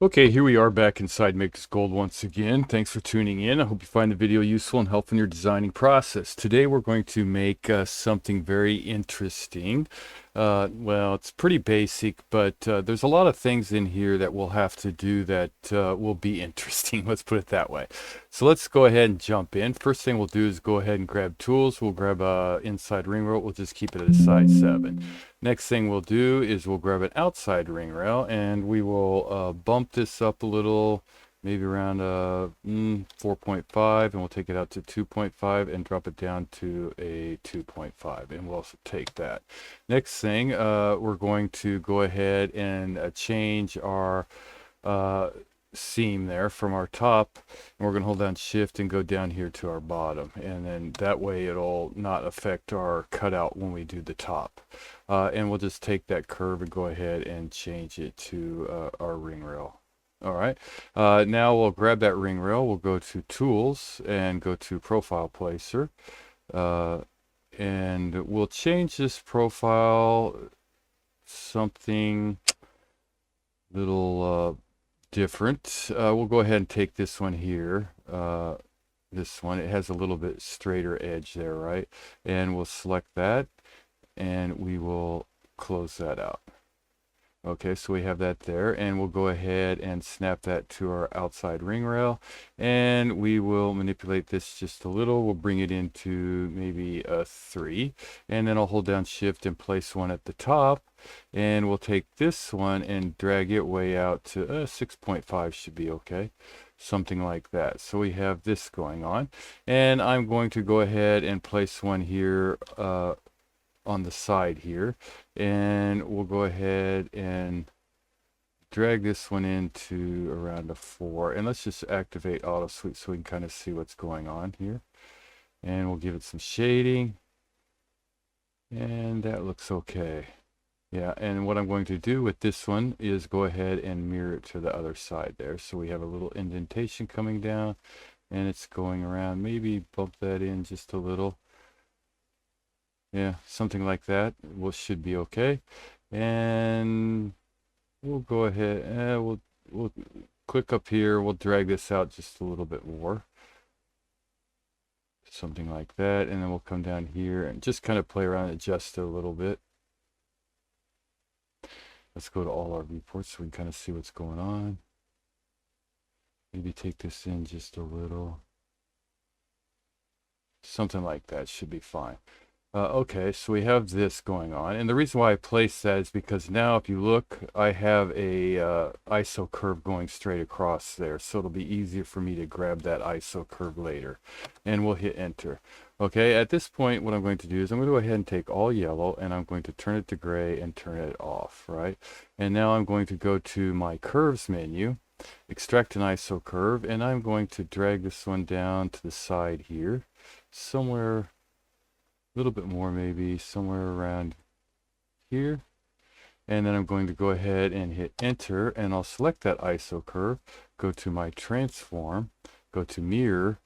Okay, here we are back inside MatrixGold once again. Thanks for tuning in. I hope you find the video useful and helpful in your designing process. Today we're going to make something very interesting. Well, it's pretty basic, but there's a lot of things in here that we'll have to do that will be interesting. Let's put it that way. So let's go ahead and jump in. First thing we'll do is go ahead and grab tools. We'll grab a inside ring rail. We'll just keep it at a size 7. Next thing we'll do is we'll grab an outside ring rail and we will bump this up a little, maybe around 4.5, and we'll take it out to 2.5 and drop it down to a 2.5, and we'll also take that. Next thing, we're going to go ahead and change our seam there from our top, and we're going to hold down shift and go down here to our bottom, and then that way it'll not affect our cutout when we do the top. And we'll just take that curve and go ahead and change it to our ring rail. All right, now we'll grab that ring rail, we'll go to tools and go to profile placer, and we'll change this profile something little different. We'll go ahead and take this one here, this one. It has a little bit straighter edge there, right? And we'll select that and we will close that out. Okay, so we have that there, and we'll go ahead and snap that to our outside ring rail, and we will manipulate this just a little. We'll bring it into maybe a 3, and then I'll hold down shift and place one at the top, and we'll take this one and drag it way out to 6.5 should be okay, something like that. So we have this going on, and I'm going to go ahead and place one here on the side here, and we'll go ahead and drag this one into around a 4, and let's just activate auto sweep so we can kind of see what's going on here, and we'll give it some shading, and that looks okay. Yeah, and what I'm going to do with this one is go ahead and mirror it to the other side there, so we have a little indentation coming down and it's going around. Maybe bump that in just a little. Yeah, something like that should be okay. And we'll go ahead, we'll click up here, we'll drag this out just a little bit more. Something like that, and then we'll come down here and just kind of play around and adjust it a little bit. Let's go to all our viewports so we can kind of see what's going on. Maybe take this in just a little. Something like that should be fine. Okay, so we have this going on, and the reason why I placed that is because now if you look, I have a ISO curve going straight across there, so it'll be easier for me to grab that ISO curve later, and we'll hit enter. Okay, at this point what I'm going to do is I'm going to go ahead and take all yellow and I'm going to turn it to gray and turn it off, right? And now I'm going to go to my curves menu, extract an ISO curve, and I'm going to drag this one down to the side here, somewhere a little bit more, maybe somewhere around here, and then I'm going to go ahead and hit enter, and I'll select that ISO curve, go to my transform, go to mirror,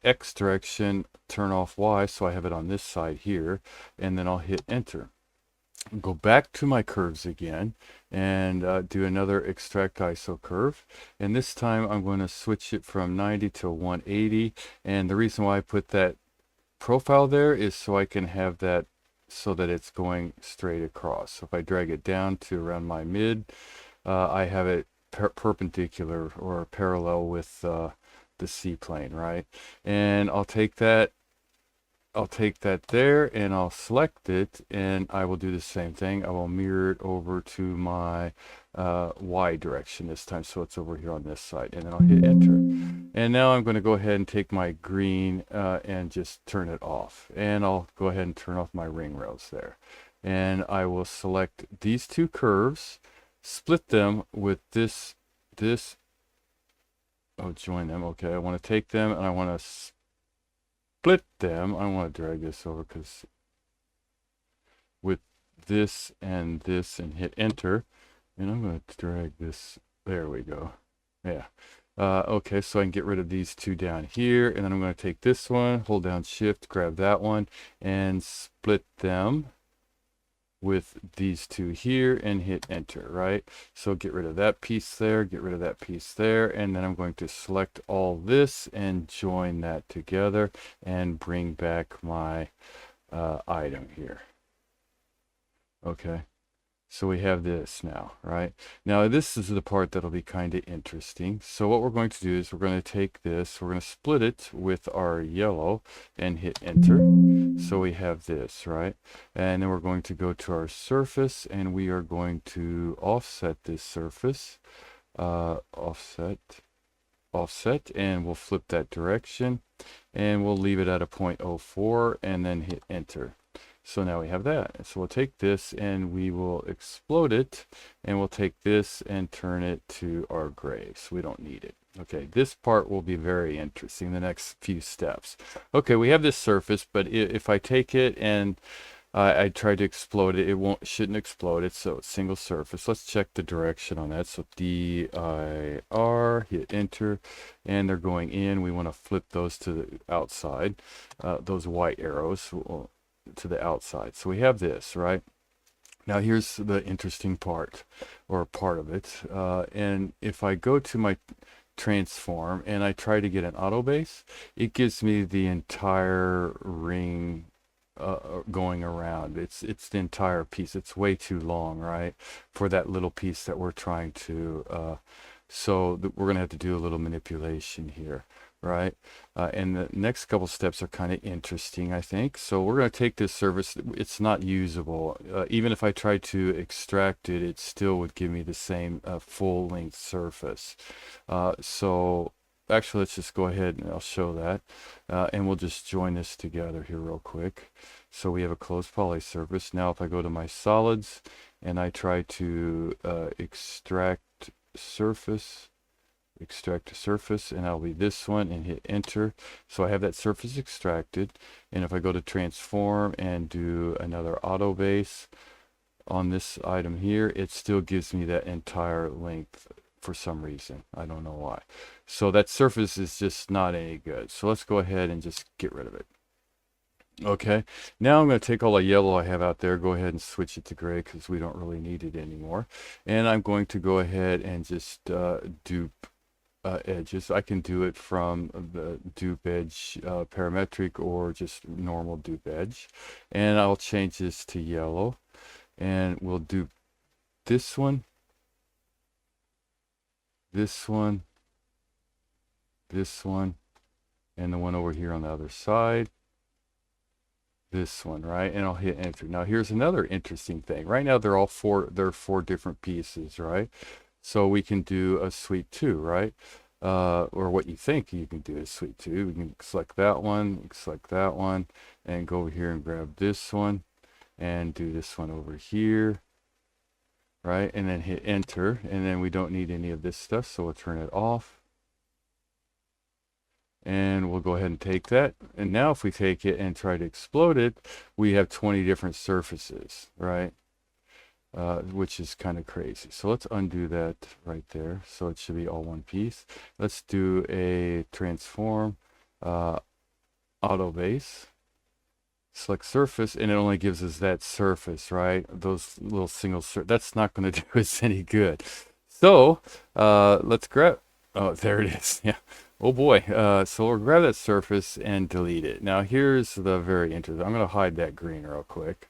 X direction, turn off Y, so I have it on this side here, and then I'll hit enter. Go back to my curves again and do another extract ISO curve, and this time I'm going to switch it from 90 to 180, and the reason why I put that profile there is so I can have that so that it's going straight across. So if I drag it down to around my mid, I have it perpendicular or parallel with the C plane, right? And I'll take that there and I'll select it, and I will do the same thing. I will mirror it over to my Y direction this time, so it's over here on this side, and then I'll hit enter. And now I'm going to go ahead and take my green and just turn it off, and I'll go ahead and turn off my ring rails there, and I will select these two curves, split them with this join them. Okay, I want to take them and I want to split them. I want to drag this over because with this and hit enter, and I'm going to drag this. There we go. Yeah. Okay, so I can get rid of these two down here, and then I'm going to take this one, hold down shift, grab that one, and split them. with these two here and hit enter, right? So get rid of that piece there, get rid of that piece there, and then I'm going to select all this and join that together and bring back my item here. Okay. So we have this now, right? Now this is the part that'll be kind of interesting. So what we're going to do is we're going to take this, we're going to split it with our yellow and hit enter. So we have this, right? And then we're going to go to our surface and we are going to offset this surface, offset, and we'll flip that direction and we'll leave it at a 0.04 and then hit enter. So now we have that. So we'll take this and we will explode it, and we'll take this and turn it to our gray. So we don't need it. Okay, this part will be very interesting, the next few steps. Okay, we have this surface, but if I take it and I try to explode it, shouldn't explode it, so it's single surface. Let's check the direction on that. So DIR, hit enter, and they're going in. We want to flip those to the outside, those white arrows to the outside. So we have this, right? Now here's the interesting part, or part of it. And if I go to my transform and I try to get an auto base, it gives me the entire ring going around. It's the entire piece. It's way too long, right, for that little piece that we're trying to so we're gonna have to do a little manipulation here, right? And the next couple steps are kind of interesting, I think. So we're going to take this surface. It's not usable. Even if I tried to extract it, it still would give me the same full length surface. So actually, let's just go ahead and I'll show that. And we'll just join this together here real quick. So we have a closed poly surface. Now if I go to my solids and I try to extract surface, extract a surface, and I'll be this one and hit enter. So I have that surface extracted, and if I go to transform and do another auto base on this item here, it still gives me that entire length for some reason. I don't know why. So that surface is just not any good. So let's go ahead and just get rid of it. Okay, now I'm going to take all the yellow I have out there, go ahead and switch it to gray because we don't really need it anymore. And I'm going to go ahead and just dupe edges. I can do it from the dupe edge parametric or just normal dupe edge. And I'll change this to yellow. And we'll dupe this one, this one, this one, and the one over here on the other side. This one, right? And I'll hit enter. Now here's another interesting thing. Right now they're four different pieces, right? So we can do a sweep 2, right? Or what you think you can do is sweep 2. We can select that one, and go over here and grab this one and do this one over here, right? And then hit enter, and then we don't need any of this stuff, so we'll turn it off. And we'll go ahead and take that. And now if we take it and try to explode it, we have 20 different surfaces, right? Which is kind of crazy. So let's undo that right there. So it should be all one piece. Let's do a transform, auto base, select surface, and it only gives us that surface, right? Those little single that's not going to do us any good. So let's grab, oh, there it is. Yeah. Oh boy. So we'll grab that surface and delete it. Now here's the very interesting. I'm going to hide that green real quick,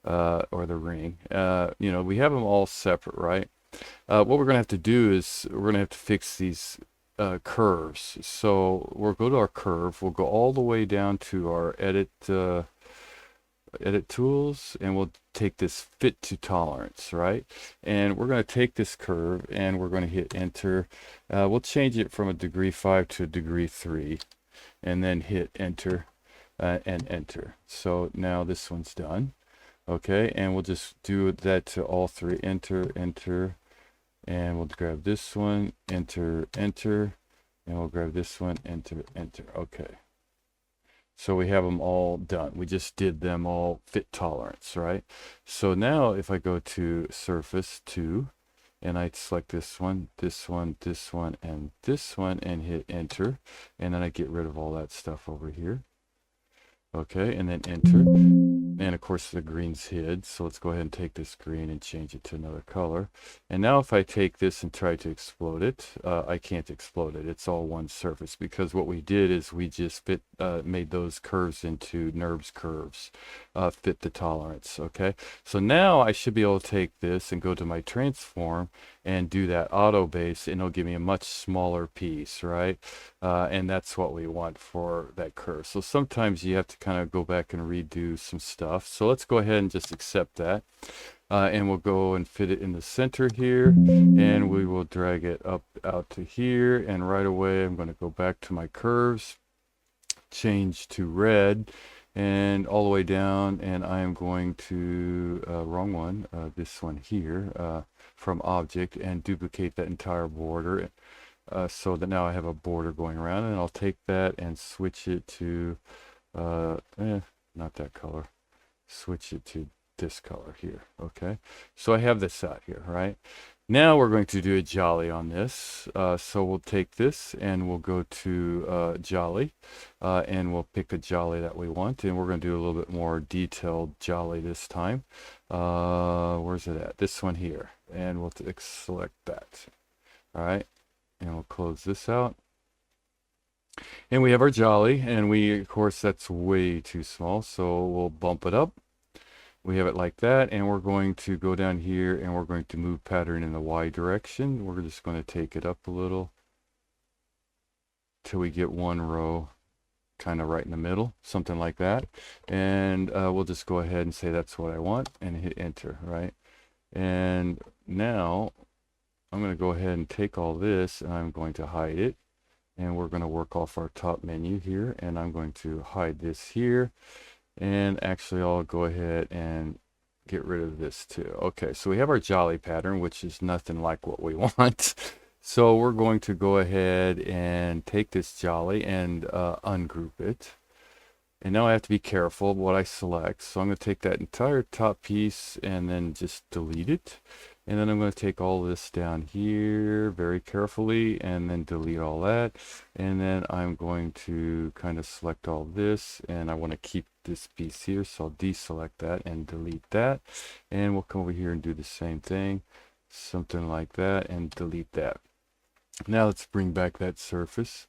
or the ring. You know, we have them all separate, right? What we're going to have to do is we're going to have to fix these curves. So we'll go to our curve. We'll go all the way down to our edit tools, and we'll take this fit to tolerance, right? And we're going to take this curve and we're going to hit enter. We'll change it from a degree 5 to a degree 3, and then hit enter and enter. So now this one's done. Okay, and we'll just do that to all three. Enter, enter, and we'll grab this one, enter, enter, and we'll grab this one, enter, enter. Okay. So we have them all done. We just did them all fit tolerance, right? So now if I go to surface 2 and I select this one, this one, this one, and this one, and hit enter, and then I get rid of all that stuff over here. Okay, and then enter. And of course the green's hid, so let's go ahead and take this green and change it to another color. And now if I take this and try to explode it, I can't explode it. It's all one surface, because what we did is we just made those curves into NURBS curves, fit the tolerance. Okay, so now I should be able to take this and go to my transform and do that auto base, and it'll give me a much smaller piece, right? And that's what we want for that curve. So sometimes you have to kind of go back and redo some stuff. So let's go ahead and just accept that. And we'll go and fit it in the center here, and we will drag it up out to here. And right away, I'm going to go back to my curves, change to red, and all the way down, and I am going to, wrong one, this one here, from object, and duplicate that entire border, so that now I have a border going around. And I'll take that and switch it to, not that color, switch it to this color here. Okay, so I have this out here, right? Now we're going to do a Jali on this. So we'll take this and we'll go to Jali, and we'll pick a Jali that we want, and we're going to do a little bit more detailed Jali this time. Where's it at? This one here, and we'll select that. All right, and we'll close this out. And we have our Jali, and of course that's way too small, so we'll bump it up. We have it like that, and we're going to go down here and we're going to move pattern in the Y direction. We're just going to take it up a little till we get one row kind of right in the middle, something like that. And we'll just go ahead and say that's what I want and hit enter, right? And now I'm going to go ahead and take all this and I'm going to hide it. And we're going to work off our top menu here, and I'm going to hide this here. And actually I'll go ahead and get rid of this too. Okay, so we have our Jali pattern, which is nothing like what we want. So we're going to go ahead and take this Jali and ungroup it. And now I have to be careful what I select. So I'm going to take that entire top piece and then just delete it. And then I'm going to take all this down here very carefully and then delete all that. And then I'm going to kind of select all this, and I want to keep this piece here, so I'll deselect that and delete that. And we'll come over here and do the same thing, something like that, and delete that. Now let's bring back that surface.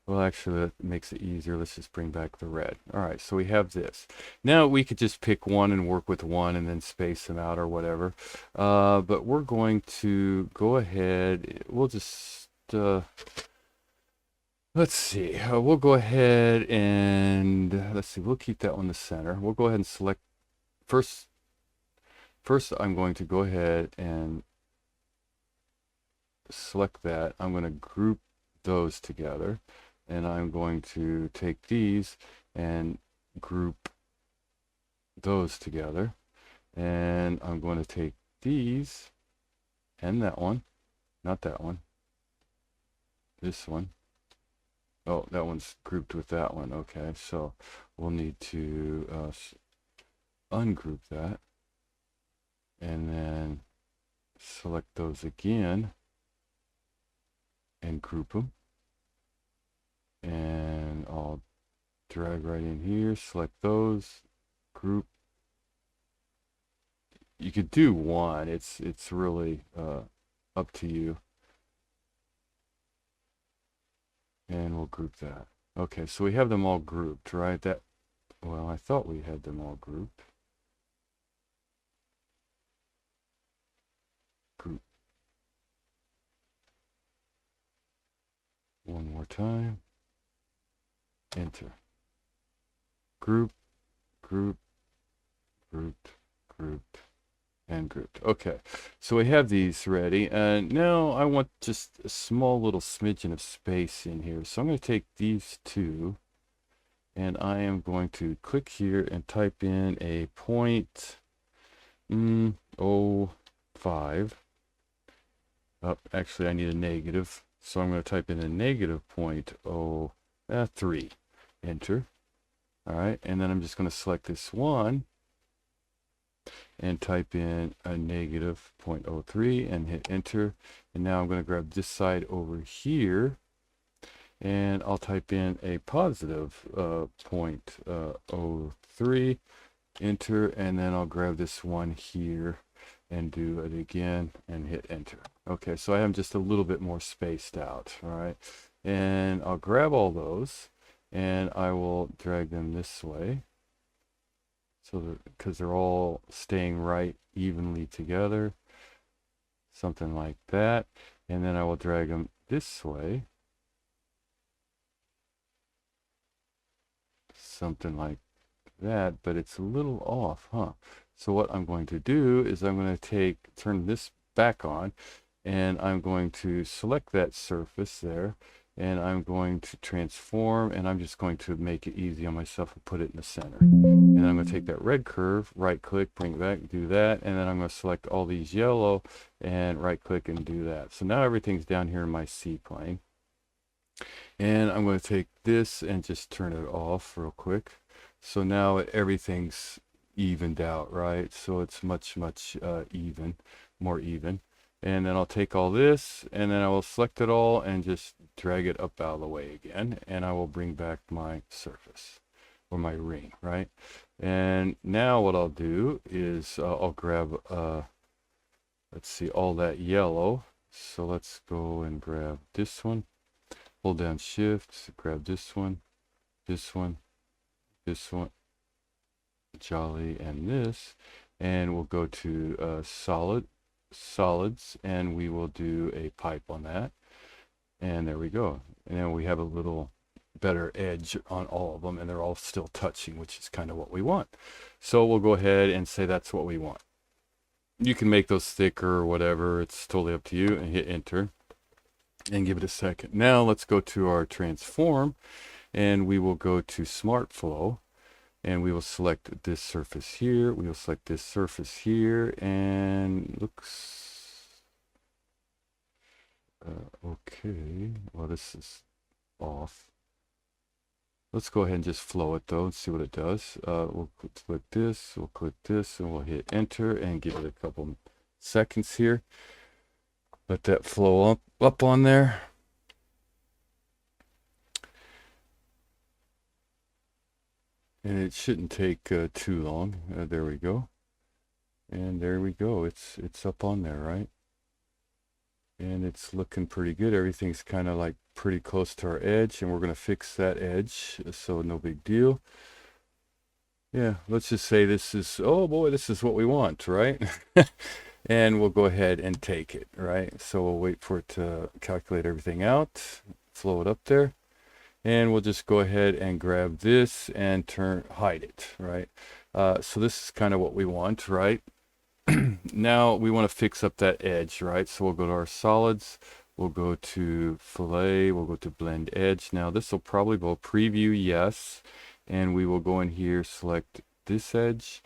Well, actually, that makes it easier. Let's just bring back the red. All right, so we have this. Now we could just pick one and work with one and then space them out or whatever. But we're going to go ahead. We'll just, let's see. We'll go ahead and, let's see, we'll keep that one the center. We'll go ahead and select, first I'm going to go ahead and select that. I'm going to group those together. And I'm going to take these and group those together. And I'm going to take these and that one, not that one, this one. Oh, that one's grouped with that one. Okay, so we'll need to ungroup that. And then select those again and group them. And I'll drag right in here, select those, group. You could do one, it's really up to you. And we'll group that. Okay, so we have them all grouped, right? Well, I thought we had them all grouped. Group. One more time. Enter. Group, group, grouped, grouped, and grouped. Okay, so we have these ready, and now I want just a small little smidgen of space in here. So I'm going to take these two, and I am going to click here and type in a 0.05. Oh, actually I need a negative, so I'm going to type in a negative 0.03. Enter. All right, and then I'm just going to select this one and type in a negative 0.03 and hit enter. And now I'm going to grab this side over here and I'll type in a positive 0.03 enter, and then I'll grab this one here and do it again and hit enter. Okay, so I am just a little bit more spaced out. All right, and I'll grab all those and I will drag them this way, so that because they're all staying right evenly together, something like that. And then I will drag them this way, something like that, but it's a little off, huh? So what I'm going to do is I'm going to turn this back on, and I'm going to select that surface there, and I'm going to transform, and I'm just going to make it easy on myself and put it in the center. And I'm going to take that red curve, right click, bring it back, do that, and then I'm going to select all these yellow and right click and do that. So now everything's down here in my C plane. And I'm going to take this and just turn it off real quick. So now everything's evened out, right? So it's much more even. And then I'll take all this and then I will select it all and just drag it up out of the way again. And I will bring back my surface or my ring, right? And now what I'll do is I'll grab, let's see, all that yellow. So let's go and grab this one. Hold down shift, grab this one, this one, this one, Jali, and this, and we'll go to solids, and we will do a pipe on that, and there we go. And then we have a little better edge on all of them, and they're all still touching, which is kind of what we want. So we'll go ahead and say that's what we want. You can make those thicker or whatever, it's totally up to you, and hit enter and give it a second. Now let's go to our transform, and we will go to Smartflow, and we will select this surface here, we will select this surface here, and looks okay. Well, this is off. Let's go ahead and just flow it though and see what it does. We'll click this, and we'll hit enter and give it a couple seconds here. Let that flow up on there. And it shouldn't take too long. There we go. And there we go. It's up on there, right? And it's looking pretty good. Everything's kind of like pretty close to our edge, and we're going to fix that edge, so no big deal. Yeah, let's just say this is, oh boy, this is what we want, right? And we'll go ahead and take it, right? So we'll wait for it to calculate everything out, flow it up there, and we'll just go ahead and grab this and hide it, right? So this is kind of what we want, right? Now we want to fix up that edge, right? So we'll go to our solids, we'll go to fillet, we'll go to blend edge. Now this will probably go preview, yes, and we will go in here, select this edge.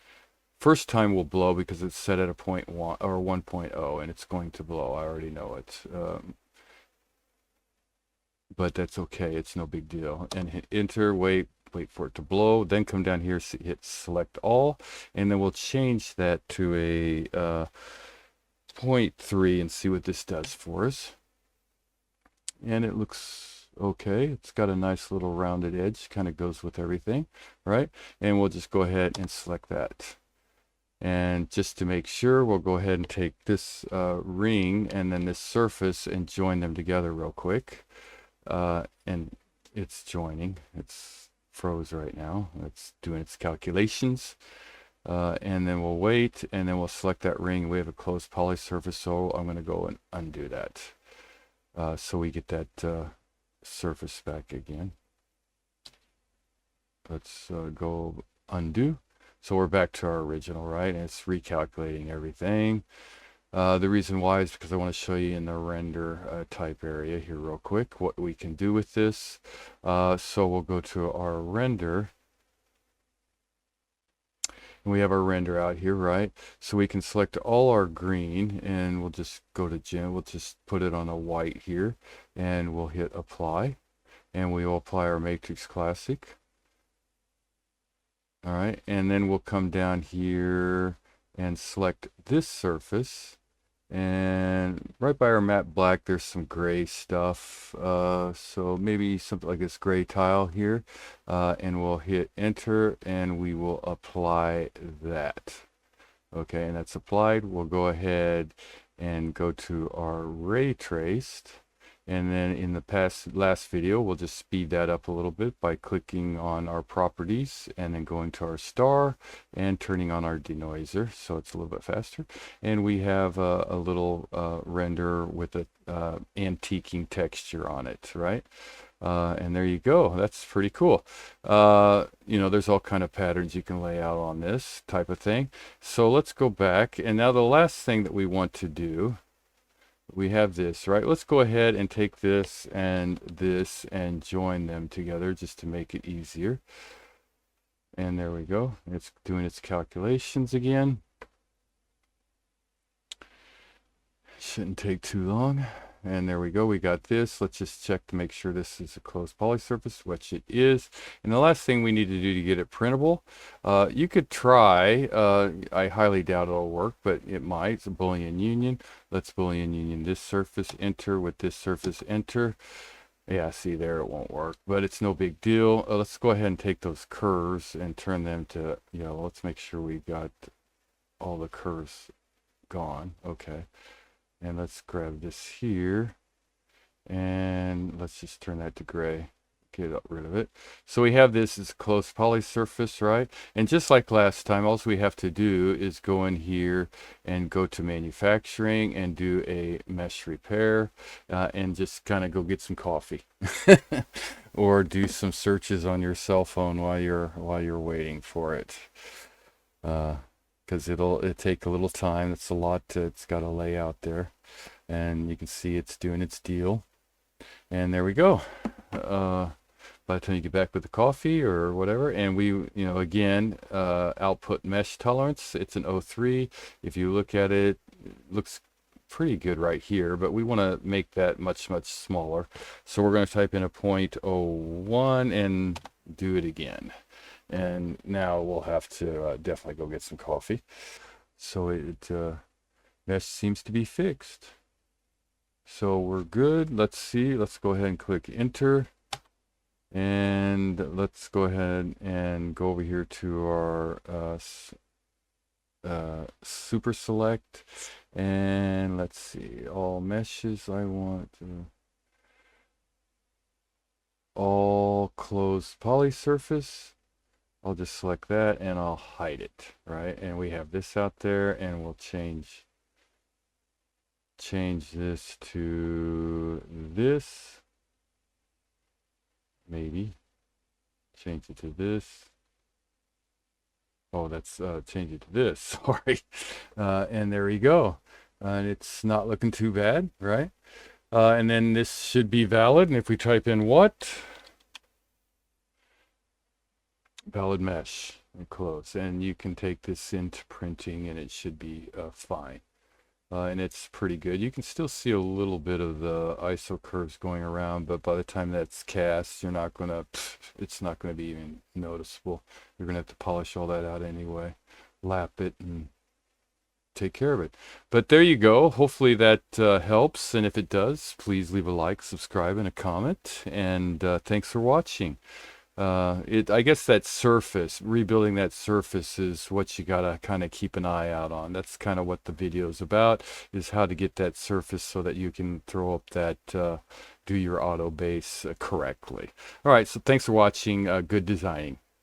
First time will blow because it's set at a 0.1 or 1.0, and it's going to blow. I already know it. But that's okay. It's no big deal. And hit enter, wait for it to blow. Then come down here, hit select all, and then we'll change that to a 0.3 and see what this does for us. And it looks okay. It's got a nice little rounded edge, kind of goes with everything, right? And we'll just go ahead and select that. And just to make sure, we'll go ahead and take this ring and then this surface and join them together real quick. And it's joining. It's froze right now. It's doing its calculations. And then we'll wait, and then we'll select that ring. We have a closed poly surface, so I'm going to go and undo that. So we get that surface back again. Let's go undo. So we're back to our original, right? And it's recalculating everything. The reason why is because I want to show you in the render type area here real quick what we can do with this. So we'll go to our render. And we have our render out here, right? So we can select all our green, and we'll just go to gem. We'll just put it on a white here, and we'll hit apply. And we will apply our Matrix Classic. All right, and then we'll come down here and select this surface, And right by our matte black, there's some gray stuff. So maybe something like this gray tile here. And we'll hit enter and we will apply that. Okay, and that's applied. We'll go ahead and go to our ray traced. And then in the last video, we'll just speed that up a little bit by clicking on our properties and then going to our star and turning on our denoiser, so it's a little bit faster. And we have a little render with a antiquing texture on it, right? And there you go. That's pretty cool. You know, there's all kind of patterns you can lay out on this type of thing. So let's go back. And now the last thing that we want to do, we have this, right? Let's go ahead and take this and join them together just to make it easier. And there we go. It's doing its calculations again. Shouldn't take too long. And there we go. We got this. Let's just check to make sure this is a closed poly surface, which it is. And the last thing we need to do to get it printable, you could try, I highly doubt it'll work, but it might. It's a Boolean union. Let's Boolean union this surface, enter with this surface, enter. Yeah, see there, it won't work, but it's no big deal. Let's go ahead and take those curves and turn them to, you know, let's make sure we got all the curves gone. Okay. And let's grab this here and let's just turn that to gray, get rid of it. So we have this as a closed poly surface, right? And just like last time, all we have to do is go in here and go to manufacturing and do a mesh repair and just kind of go get some coffee or do some searches on your cell phone while you're waiting for it. Because it'll take a little time. It's a lot it's got to lay out there, and you can see it's doing its deal. And there we go. By the time you get back with the coffee or whatever, and we, you know, again, output mesh tolerance, it's an 0.3. If you look at it, it looks pretty good right here, but we want to make that much smaller. So we're going to type in a 0.01 and do it again. And now we'll have to definitely go get some coffee. So it mesh seems to be fixed. So we're good. Let's see. Let's go ahead and click enter. And let's go ahead and go over here to our super select. And let's see. All meshes. I want all closed poly surface. I'll just select that and I'll hide it, right? And we have this out there, and we'll change this to this. Maybe change it to this. Oh, that's change it to this. Sorry. And there we go. And it's not looking too bad, right? And then this should be valid. And if we type in what? Valid mesh and close, and you can take this into printing and it should be fine. And it's pretty good. You can still see a little bit of the ISO curves going around, but by the time that's cast, it's not going to be even noticeable. You're going to have to polish all that out anyway, lap it and take care of it. But there you go. Hopefully that helps, and if it does, please leave a like, subscribe, and a comment, and thanks for watching. I guess that surface, rebuilding that surface, is what you gotta kind of keep an eye out on. That's kind of what the video is about, is how to get that surface so that you can throw up that do your auto base correctly. All right, so thanks for watching. Good designing.